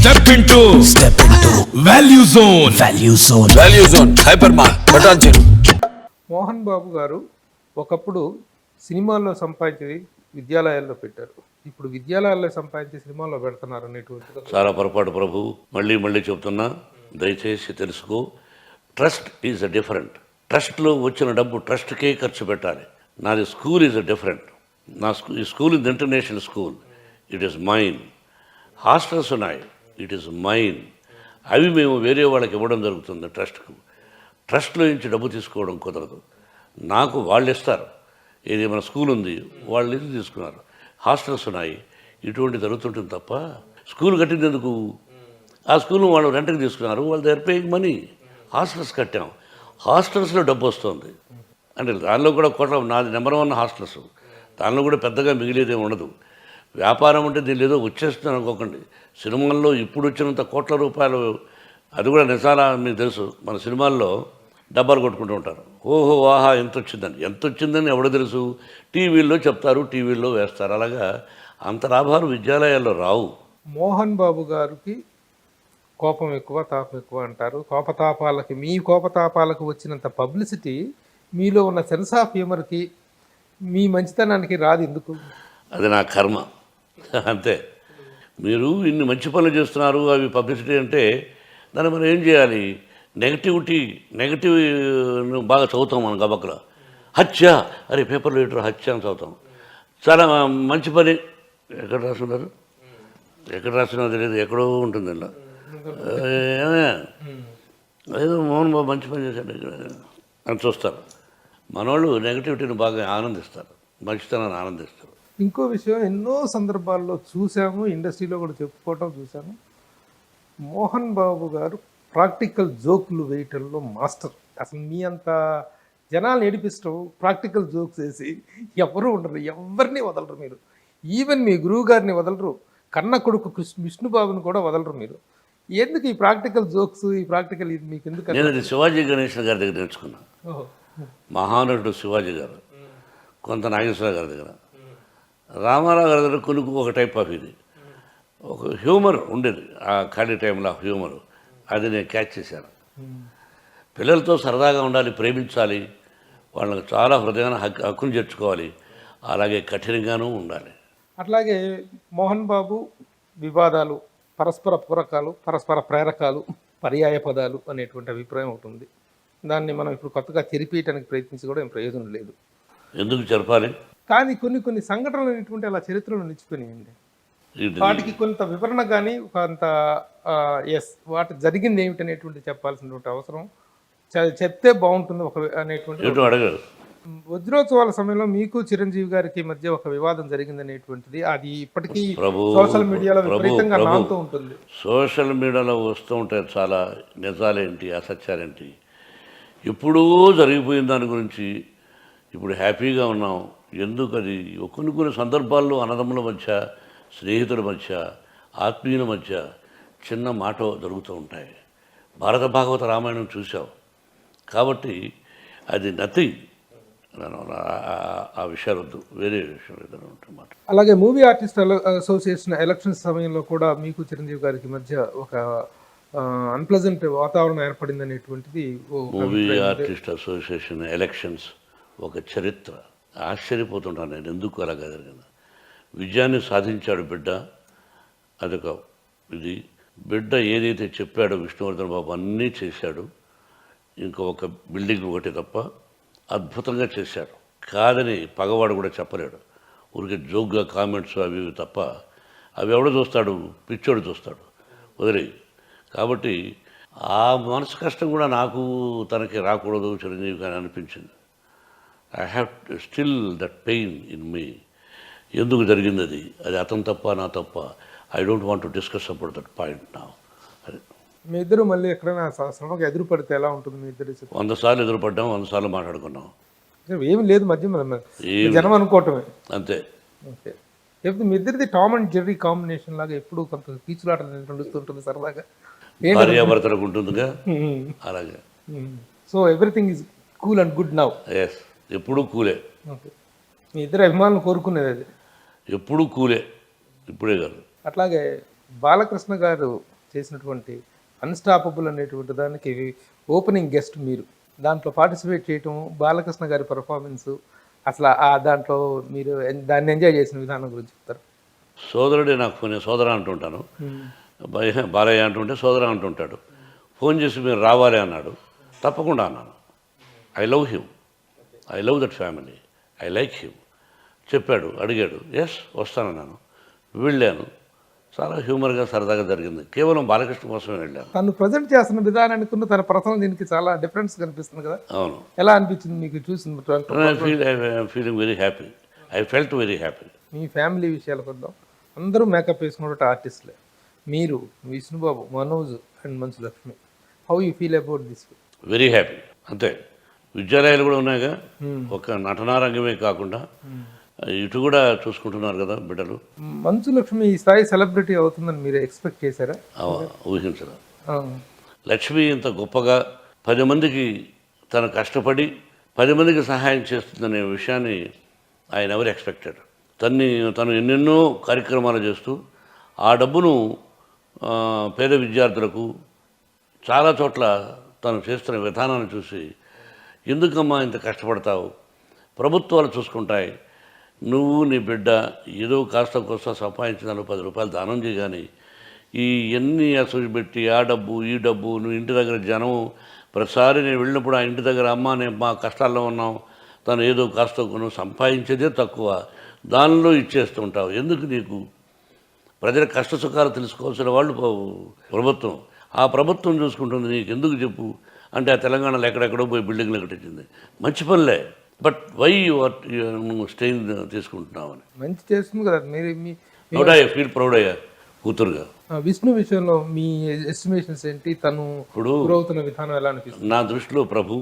Step into Value Zone. Value Zone. Hypermart. Patanjali. Mohan Babu గారు ఒకప్పుడు సినిమాల్లో సంపాదించి విద్యాలయాల్లో పెట్టారు. ఇప్పుడు విద్యాలయాల్లో సంపాదించి సినిమాల్లో పెడుతున్నారు అనేటువంటి చాలా పొరపాటు ప్రభు. మళ్ళీ చెప్తున్నా, దయచేసి తెలుసుకో. Trust is a different. ట్రస్ట్లో వచ్చిన డబ్బు ట్రస్ట్కే ఖర్చు పెట్టాలి. నాది స్కూల్ ఈజ్ అ డిఫరెంట్. ఈ school is international school. It is mine. Hostels ఉన్నాయి, ఇట్ ఈస్ మైన్. అవి మేము వేరే వాళ్ళకి ఇవ్వడం జరుగుతుంది ట్రస్ట్కు. ట్రస్ట్లో నుంచి డబ్బు తీసుకోవడం కుదరదు. నాకు వాళ్ళు ఇస్తారు. ఏది మన స్కూల్ ఉంది, వాళ్ళు ఇది తీసుకున్నారు. హాస్టల్స్ ఉన్నాయి, ఇటువంటి జరుగుతుంటుంది తప్ప స్కూల్ కట్టినందుకు ఆ స్కూల్ వాళ్ళు రెంట్కి తీసుకున్నారు, వాళ్ళు దగ్గర పేయింగ్ మనీ. హాస్టల్స్ కట్టాం, హాస్టల్స్లో డబ్బు వస్తుంది. అంటే దానిలో కూడా కోట్ల, నాది నెంబర్ 1 హాస్టల్స్. దానిలో కూడా పెద్దగా మిగిలేదేమి ఉండదు. వ్యాపారం అంటే దీనిలో ఏదో వచ్చేస్తుంది అనుకోకండి. సినిమాల్లో ఇప్పుడు వచ్చినంత కోట్ల రూపాయలు, అది కూడా నిజాలా మీకు తెలుసు. మన సినిమాల్లో డబ్బాలు కొట్టుకుంటూ ఉంటారు. ఓహో ఆహా ఎంత వచ్చిందని ఎవడో తెలుసు. టీవీల్లో చెప్తారు, టీవీల్లో వేస్తారు. అలాగా అంత లాభాలు విద్యాలయాల్లో రావు. మోహన్ బాబు గారికి కోపం ఎక్కువ, తాపం ఎక్కువ అంటారు. మీ కోపతాపాలకు వచ్చినంత పబ్లిసిటీ మీలో ఉన్న సెన్స్ ఆఫ్ హ్యూమర్కి, మీ మంచితనానికి రాదు. ఎందుకు? అది నా కర్మ అంతే. మీరు ఇన్ని మంచి పనులు చేస్తున్నారు, అవి పబ్లిసిటీ అంటే దాన్ని మనం ఏం చేయాలి? నెగటివ్ బాగా చదువుతాం మనం గబక్కలో. హత్య, అరే పేపర్లో లీటర్ హత్య అని చదువుతాం. చాలా మంచి పని. ఎక్కడ రాస్తున్నా తెలియదు, ఎక్కడో ఉంటుంది ఇలా. అదేదో మోహన్ బాబు మంచి పని చేశాడు అని చూస్తారు. మనోళ్ళు నెగటివిటీని బాగా ఆనందిస్తారు, మంచితనాన్ని ఆనందిస్తారు. ఇంకో విషయం, ఎన్నో సందర్భాల్లో చూసాము, ఇండస్ట్రీలో కూడా చెప్పుకోవటం చూసాము. మోహన్ బాబు గారు ప్రాక్టికల్ జోకులు వేయటంలో మాస్టర్. అసలు మీ అంత జనాలు ఏడిపిస్తూ ప్రాక్టికల్ జోక్స్ వేసి ఎవరు ఉండరు, ఎవరిని వదలరు మీరు. ఈవెన్ మీ గురువు గారిని వదలరు, కన్న కొడుకు విష్ణుబాబుని కూడా వదలరు మీరు. ఎందుకు ఈ ప్రాక్టికల్ జోక్స్, ఈ ప్రాక్టికల్ ఇది మీకు ఎందుకు? నేను అది శివాజీ గణేశన్ గారి దగ్గర నేర్చుకున్నాను. మహానటుడు శివాజీ గారు, కొంత నాగేశ్వరరావు గారి దగ్గర, రామారావు గారి దగ్గర కొన్ని ఒక టైప్ ఆఫ్ ఇది ఒక హ్యూమర్ ఉండేది. ఆ ఖాళీ టైంలో ఆ హ్యూమర్, అది నేను క్యాచ్ చేశాను. పిల్లలతో సరదాగా ఉండాలి, ప్రేమించాలి, వాళ్ళకి చాలా హృదయాన్ని హక్కును చేర్చుకోవాలి, అలాగే కఠినంగానూ ఉండాలి. అట్లాగే మోహన్ బాబు వివాదాలు, పరస్పర పూరకాలు, పరస్పర ప్రేరకాలు, పర్యాయ పదాలు అనేటువంటి అభిప్రాయం ఒకటి ఉంది. దాన్ని మనం ఇప్పుడు కొత్తగా చెరిపేయడానికి ప్రయత్నించి కూడా ఏం ప్రయోజనం లేదు. ఎందుకు జరపాలి? కానీ కొన్ని సంఘటనలు అనేటువంటి అలా చరిత్రలో నిలిచిపోయినాయండి. వాటికి కొంత వివరణ కానీ, కొంత వాటి జరిగింది ఏమిటనేటువంటి చెప్పాల్సినటువంటి అవసరం, చెప్తే బాగుంటుంది ఒక అనేటువంటి. అడగదు. వజ్రోత్సవాల సమయంలో మీకు చిరంజీవి గారికి మధ్య ఒక వివాదం జరిగిందనేటువంటిది, అది ఇప్పటికీ సోషల్ మీడియాలో విపరీతంగా నానుతూ ఉంటుంది. సోషల్ మీడియాలో వస్తూ ఉంటాయి చాలా నిజాలేంటి, అసత్యాలేంటి. ఎప్పుడూ జరిగిపోయిన దాని గురించి ఇప్పుడు హ్యాపీగా ఉన్నాం. ఎందుకు? అది కొన్ని సందర్భాల్లో అన్నదమ్ముల మధ్య, స్నేహితుల మధ్య, ఆత్మీయుల మధ్య చిన్న మాట జరుగుతూ ఉంటాయి. భారత భాగవత రామాయణం చూసావు కాబట్టి అది నథింగ్. ఆ విషయాలు వద్దు, వేరే విషయాలు ఏదైనా ఉంటున్నమాట. అలాగే మూవీ ఆర్టిస్ట్ అసోసియేషన్ ఎలక్షన్స్ సమయంలో కూడా మీకు చిరంజీవి గారికి మధ్య ఒక అన్ప్లెజెంట్ వాతావరణం ఏర్పడింది అనేటువంటిది. మూవీ ఆర్టిస్ట్ అసోసియేషన్ ఎలక్షన్స్ ఒక చరిత్ర. ఆశ్చర్యపోతుంటాను నేను, ఎందుకు అలాగా జరిగింది. విజయాన్ని సాధించాడు బిడ్డ, అదొక ఇది. బిడ్డ ఏదైతే చెప్పాడో విష్ణువర్ధన్ బాబు అన్నీ చేశాడు. ఒక బిల్డింగ్ ఒకటి తప్ప అద్భుతంగా చేశాడు. కాదని పగవాడు కూడా చెప్పలేడు. ఊరికి జోక్గా కామెంట్స్ అవి తప్ప అవి ఎవడో చూస్తాడు? పిచ్చోడు చూస్తాడు, వదిలే. కాబట్టి ఆ మనసు కష్టం కూడా నాకు తనకి రాకూడదు చిరంజీవి కానీ అనిపించింది. I have still that pain in me. ఎందుకు జరిగింది అది అతను తప్ప, నా తప్ప? I don't want to discuss about that point now. అది మీ ఇద్దరు మళ్ళీ ఎక్కడైనా శ్రమకు ఎదురు పడితే ఎలా ఉంటుంది? మీ ఇద్దరు 100 సార్లు ఎదురుపడ్డాం, 100 సార్లు మాట్లాడుకున్నాం. ఏమి లేదు మధ్య జనం అనుకోవటమే అంతే. ఓకే. లేకపోతే మీ ఇద్దరిది టామ్ అండ్ జెర్రీ కాంబినేషన్ లాగా ఎప్పుడు కొంత కీచులాట నడుస్తుంటుంది సరదాగా, భార్యాభర్తలకు ఉంటుందిగా, అలాగే. So everything is cool and good now. Yes, ఎప్పుడూ కూలే. ఓకే. మీ ఇద్దరు అభిమానులు కోరుకునేది అది ఎప్పుడూ కూలే, ఇప్పుడే కాదు. అట్లాగే బాలకృష్ణ గారు చేసినటువంటి అన్స్టాపబుల్ అనేటువంటి దానికి ఓపెనింగ్ గెస్ట్ మీరు దాంట్లో పార్టిసిపేట్ చేయటం, బాలకృష్ణ గారి పర్ఫార్మెన్స్, అసలు ఆ దాంట్లో మీరు దాన్ని ఎంజాయ్ చేసిన విధానం గురించి చెప్తారు. సోదరుడే నాకు ఫోన్, సోదర అంటుంటాను, బాలయ్య అంటుంటే సోదర అంటుంటాడు. ఫోన్ చేసి మీరు రావాలి అన్నాడు, తప్పకుండా అన్నాను. I love him, I love that family, I like him. చెప్పాడు, అడిగాడు, ఎస్ వస్తానన్నాను. వెళ్ళాను. చాలా హ్యూమర్గా సరదాగా జరిగింది. కేవలం బాలకృష్ణ కోసమే వెళ్ళాను. తను ప్రజెంట్ చేస్తున్న విధానానికి తన పర్సనల్ దీనికి చాలా డిఫరెన్స్ కనిపిస్తుంది కదా. అవును. ఎలా అనిపించింది మీకు చూసిన? Feeling very happy, I felt very happy. Me family విషయాలకు వద్దాం. అందరూ మేకప్ వేసుకున్నట్టు ఆర్టిస్టులే. మీరు, Vishnubabu, Manoj and Manchu Lakshmi, how you feel about this? Very happy. అంతే. విద్యాలయాలు కూడా ఉన్నాయిగా, ఒక నటనారంగమే కాకుండా ఇటు కూడా చూసుకుంటున్నారు కదా బిడ్డలు. మంచు లక్ష్మి ఈ స్థాయి సెలబ్రిటీ అవుతుందని మీరు ఎక్స్పెక్ట్ చేశారా? ఊహించరా. లక్ష్మి ఇంత గొప్పగా 10 మందికి తను కష్టపడి 10 మందికి సహాయం చేస్తుందనే విషయాన్ని ఆయన ఎవరు ఎక్స్పెక్టెడ్. తను ఎన్నెన్నో కార్యక్రమాలు చేస్తూ ఆ డబ్బును పేద విద్యార్థులకు చాలా చోట్ల తను చేస్తున్న విధానాన్ని చూసి, ఎందుకమ్మా ఇంత కష్టపడతావు, ప్రభుత్వాలు చూసుకుంటాయి, నువ్వు నీ బిడ్డ ఏదో కాస్త కోస్త సంపాదించిన 10 రూపాయలు దానం చేయగాని ఈ ఎన్ని అసలు పెట్టి ఆ డబ్బు ఈ డబ్బు, నువ్వు ఇంటి దగ్గర జనం ప్రతిసారి నేను వెళ్ళినప్పుడు ఆ ఇంటి దగ్గర అమ్మ నేను మా కష్టాల్లో ఉన్నాం, తను ఏదో కాస్త నువ్వు సంపాదించేదే తక్కువ, దానిలో ఇచ్చేస్తుంటావు, ఎందుకు నీకు? ప్రజల కష్ట సుఖాలు తెలుసుకోవాల్సిన వాళ్ళు ప్రభుత్వం, ఆ ప్రభుత్వం చూసుకుంటుంది, నీకు ఎందుకు చెప్పు అంటే ఆ తెలంగాణలో ఎక్కడెక్కడో పోయి బిల్డింగ్లు కట్టించింది. మంచి పనులే, బట్ వై స్టెయిన్ తీసుకుంటున్నామని. మంచి చేస్తుంది కదా మీరు. ప్రౌడ్ అయ్యా, ఫీల్ ప్రౌడ్ అయ్యా కూతురుగా. విష్ణు విషయంలో మీ ఎస్టిమేషన్స్ ఏంటి? తను ఇప్పుడు అవుతున్న విధానం ఎలా అనిపిస్తుంది? నా దృష్టిలో ప్రభు,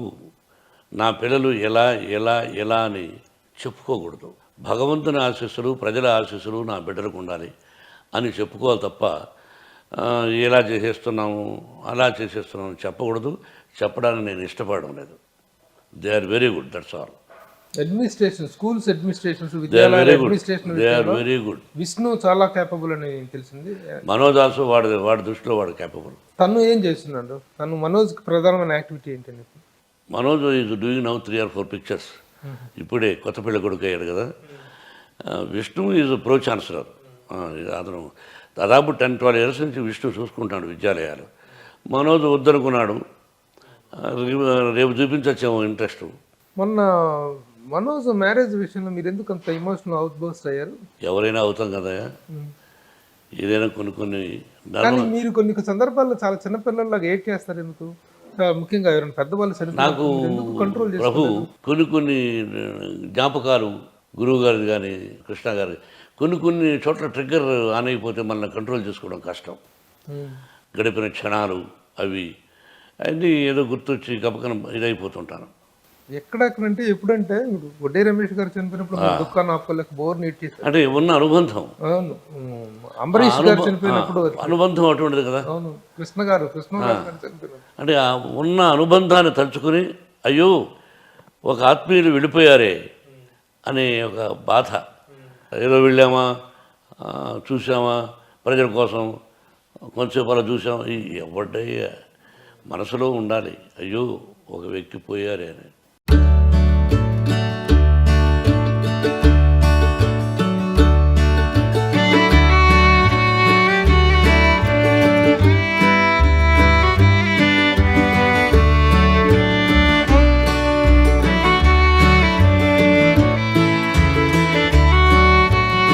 నా పిల్లలు ఎలా ఎలా ఎలా అని చెప్పుకోకూడదు. భగవంతుని ఆశీస్సులు, ప్రజల ఆశీస్సులు నా బిడ్డలకు ఉండాలి అని చెప్పుకోవాలి తప్ప ఎలా చేసేస్తున్నాము అలా చేసేస్తున్నాము చెప్పకూడదు. చెప్పడానికి నేను ఇష్టపడడం లేదు. They are very good, that's all. Administration, schools administrations, they are విద్యాలయాల very good, administration they are very good. Vishnu చాలా కేపబుల్ అని తెలిసింది. మనోజ్ ఆల్సో వాడి దృష్టిలో వాడు కేపబుల్. తను ఏం చేస్తున్నాడు? తను మనోజ్కి ప్రధానమైన యాక్టివిటీ ఏంటండి? Manoj is doing now 3 or 4 pictures. ఇప్పుడే కొత్త పిల్ల కొడుకు అయ్యాడు కదా. Vishnu is pro chancellor. అతను దాదాపు 10-12 years నుంచి విష్ణు చూసుకుంటాడు విద్యాలయాలు. మనోజ్ వద్దనుకున్నాడు, రేపు చూపించచ్చేమో ఇంట్రెస్ట్. మొన్న మనోజ్ మ్యారేజ్ విషయంలో మీరు ఎందుకు అంత ఇమోషనల్ అవుట్ బర్స్ట్ అయ్యారు? ఎవరైనా అవుతాం కదా, ఏదైనా కొన్ని కానీ మీరు కొన్ని సందర్భాల్లో చాలా చిన్నపిల్లల్లాగా ఏడ్ చేస్తారు ఎందుకు? ముఖ్యంగా ఎవరైనా పెద్దవాళ్ళు నాకు కంట్రోల్ ప్రభు కొన్ని జ్ఞాపకాలు, గురువు గారిది కానీ కృష్ణ గారి కొన్ని చోట్ల ట్రిగ్గర్ ఆన్ అయిపోతే మనల్ని కంట్రోల్ చేసుకోవడం కష్టం. గడిపిన క్షణాలు అవి అన్నీ ఏదో గుర్తొచ్చి గబకన ఇదైపోతుంటాను. ఎక్కడెక్కడంటే ఎప్పుడంటే వడ్డే రమేష్ గారు చనిపోయినప్పుడు దుఃఖాన్ని ఆపుకోలేక బోర్ నీట్ చేస్తారు. అంటే ఉన్న అనుబంధం. అవును. అంబరీష్ గారు చనిపోయినప్పుడు అనుబంధం అటువంటిది కదా. అవును. కృష్ణ గారు చనిపోయినప్పుడు అంటే ఆ ఉన్న అనుబంధాన్ని తలుచుకుని అయ్యో ఒక ఆత్మీయులు వెళ్ళిపోయారే అనే ఒక బాధ. ఏదో వెళ్ళామా, చూసామా, ప్రజల కోసం కొంచెంసేపు అలా చూసామా, ఎవడ్డయ్యా మనసులో ఉండాలి, అయ్యో ఒక వ్యక్తి పోయారే అని.